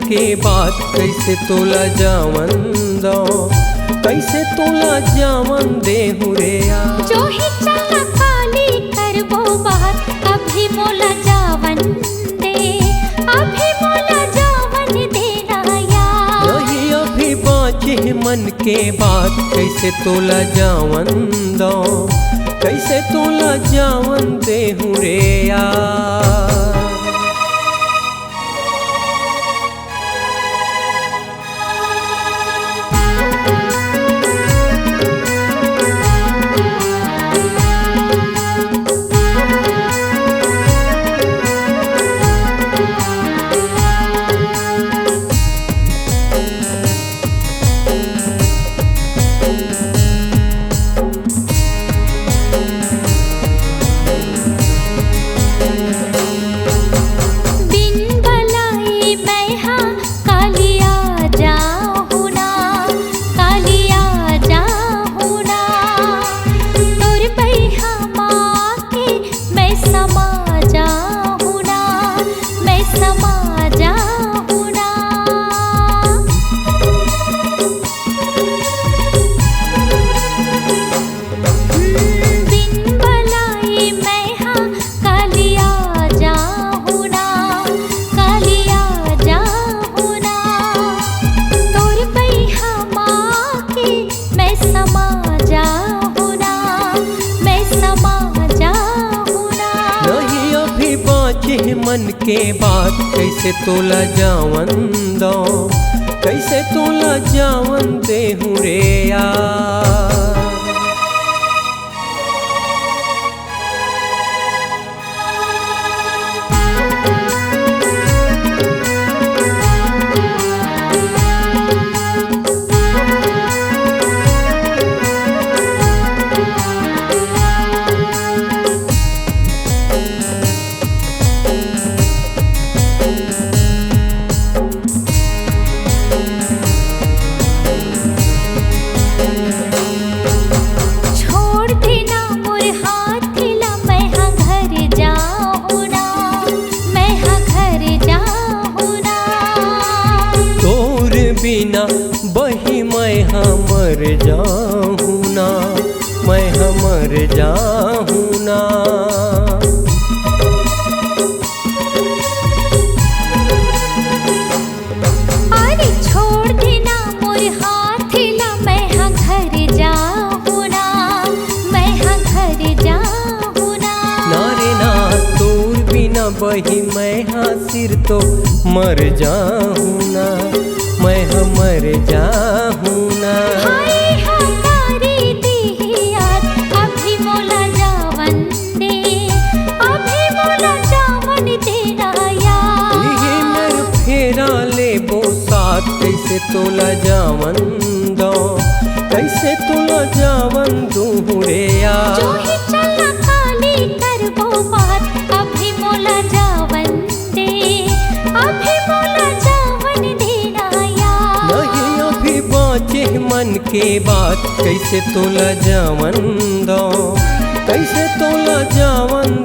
के बात कैसे तोला जावन दो, कैसे तोला जावन देहु रे यार। जो ही चला खाली करबो बात, अभी मोला जावन दे, अभी मोला जावन देना यार। नहीं अभी बाँचे मन के बात कैसे तोला जावन दो, कैसे तोला जावन देहु रे यार। मन के बात कैसे तोला जावन दो, कैसे तोला जावन देहु रे यार। बिना बही मैं मर जाऊँ ना, मैं मर जाऊँ ना। अरे छोड़ देना मोर हाथ ला, मैं घर जाऊँ ना, मैं घर जाऊँ ना। नारे ना तोर बिना बही मैं सिर तो मर जाऊँ ना, मैं मर जाऊँ ना। हाय हमारी दिहियात, अभी मोला जावन दे, अभी मोला जावन देना यार। ये नर फेरा ले बो साथ कैसे तोला जावन दो, कैसे तोला जावन दूँ रे यार। जो ही चला खाली करबो बात, अभी मोला जावन दे, अभी मोला जावन देना यार। नहीं अभी बाँचे मन के बात कैसे तोला जावन दो, कैसे तोला जावन